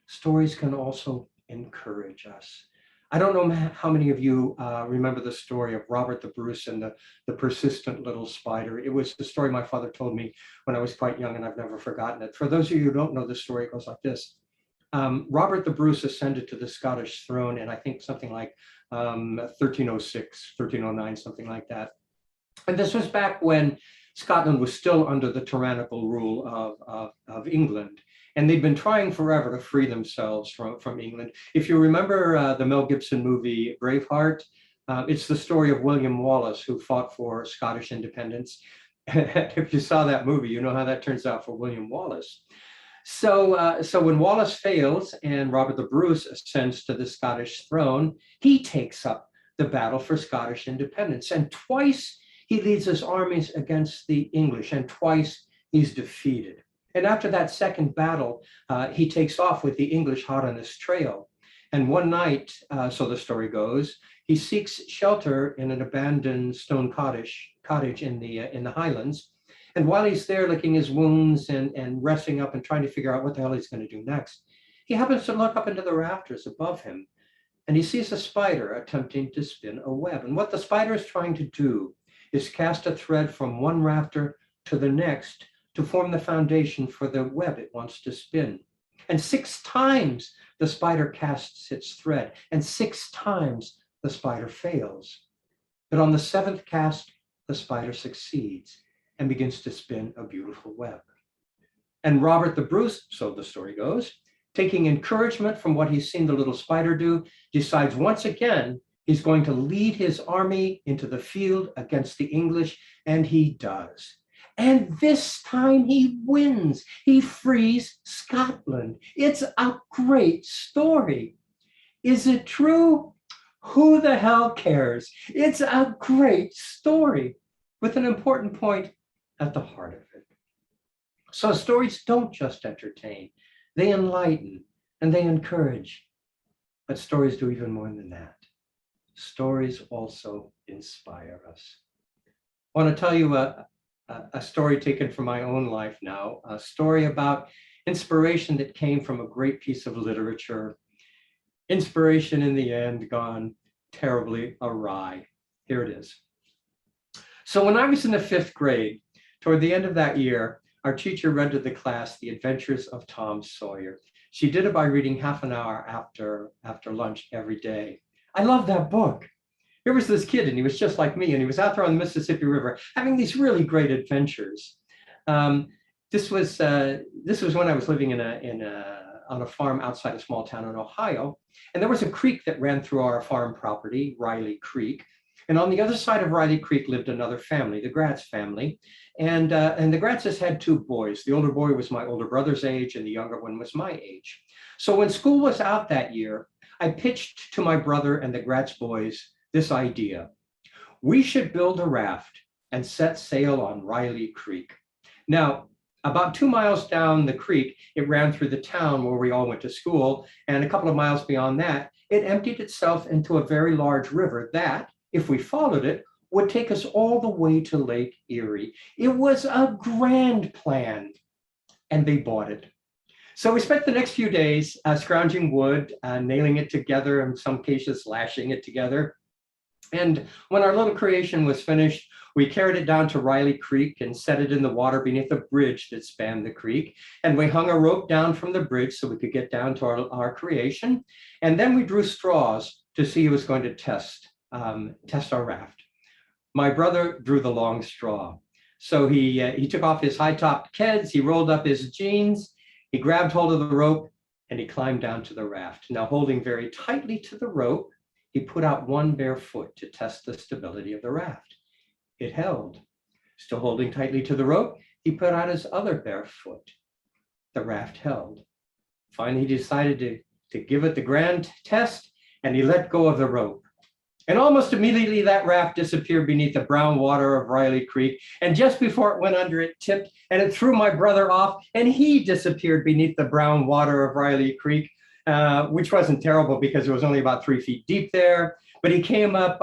Stories can also encourage us. I don't know how many of you remember the story of Robert the Bruce and the persistent little spider. It was the story my father told me when I was quite young, and I've never forgotten it. For those of you who don't know the story, it goes like this. Robert the Bruce ascended to the Scottish throne in, I think, something like 1306, 1309, something like that. And this was back when Scotland was still under the tyrannical rule of England. And they'd been trying forever to free themselves from England. If you remember the Mel Gibson movie Braveheart, it's the story of William Wallace, who fought for Scottish independence. If you saw that movie, you know how that turns out for William Wallace. So when Wallace fails and Robert the Bruce ascends to the Scottish throne, he takes up the battle for Scottish independence. And twice he leads his armies against the English, and twice he's defeated. And after that second battle, he takes off with the English hot on his trail. And one night, so the story goes, he seeks shelter in an abandoned stone cottage in the Highlands. And while he's there licking his wounds and resting up and trying to figure out what the hell he's going to do next, he happens to look up into the rafters above him, and he sees a spider attempting to spin a web. And what the spider is trying to do is cast a thread from one rafter to the next to form the foundation for the web it wants to spin. And 6 times the spider casts its thread, and 6 times the spider fails. But on the 7th cast, the spider succeeds and begins to spin a beautiful web. And Robert the Bruce, so the story goes, taking encouragement from what he's seen the little spider do, decides once again he's going to lead his army into the field against the English, and he does. And this time he wins. He frees Scotland. It's a great story. Is it true? Who the hell cares? It's a great story with an important point at the heart of it. So stories don't just entertain, they enlighten and they encourage. But stories do even more than that. Stories also inspire us. I want to tell you a story taken from my own life now, a story about inspiration that came from a great piece of literature. Inspiration in the end gone terribly awry. Here it is. So when I was in the 5th grade, toward the end of that year, our teacher read to the class The Adventures of Tom Sawyer. She did it by reading half an hour after lunch every day. I love that book. Here was this kid, and he was just like me, and he was out there on the Mississippi River having these really great adventures. This was when I was living on a farm outside a small town in Ohio, and there was a creek that ran through our farm property, Riley Creek. And on the other side of Riley Creek lived another family, the Gratz family. And the Gratzes had 2 boys. The older boy was my older brother's age, and the younger one was my age. So when school was out that year, I pitched to my brother and the Gratz boys this idea. We should build a raft and set sail on Riley Creek. Now, about 2 miles down the creek, it ran through the town where we all went to school. And a couple of miles beyond that, it emptied itself into a very large river that, if we followed it, would take us all the way to Lake Erie. It was a grand plan, and they bought it. So we spent the next few days scrounging wood, nailing it together, in some cases lashing it together. And when our little creation was finished, we carried it down to Riley Creek and set it in the water beneath a bridge that spanned the creek. And we hung a rope down from the bridge so we could get down to our creation. And then we drew straws to see who was going to test our raft. My brother drew the long straw. So he took off his high-topped keds, he rolled up his jeans, he grabbed hold of the rope, and he climbed down to the raft. Now, holding very tightly to the rope, he put out one bare foot to test the stability of the raft. It held. Still holding tightly to the rope, he put out his other bare foot. The raft held. Finally, he decided to give it the grand test, and he let go of the rope. And almost immediately that raft disappeared beneath the brown water of Riley Creek. And just before it went under, it tipped and it threw my brother off, and he disappeared beneath the brown water of Riley Creek, which wasn't terrible because it was only about 3 feet deep there. But he came up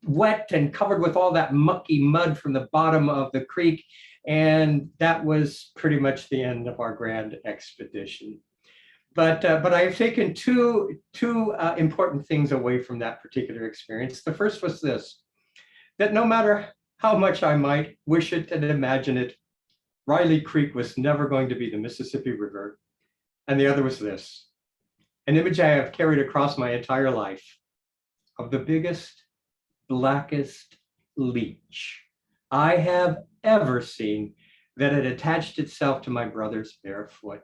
wet and covered with all that mucky mud from the bottom of the creek. And that was pretty much the end of our grand expedition. But I have taken two important things away from that particular experience. The first was this, that no matter how much I might wish it and imagine it, Riley Creek was never going to be the Mississippi River. And the other was this, an image I have carried across my entire life of the biggest, blackest leech I have ever seen that had attached itself to my brother's bare foot.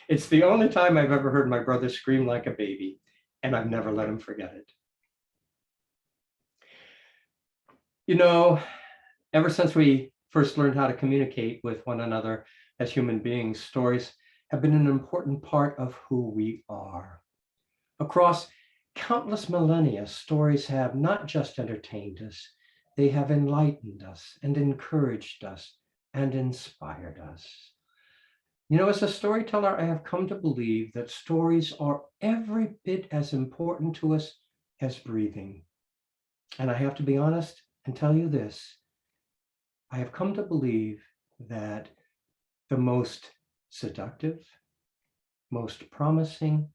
It's the only time I've ever heard my brother scream like a baby, and I've never let him forget it. You know, ever since we first learned how to communicate with one another as human beings, stories have been an important part of who we are. Across countless millennia, stories have not just entertained us, they have enlightened us and encouraged us and inspired us. You know, as a storyteller, I have come to believe that stories are every bit as important to us as breathing. And I have to be honest and tell you this. I have come to believe that the most seductive, most promising,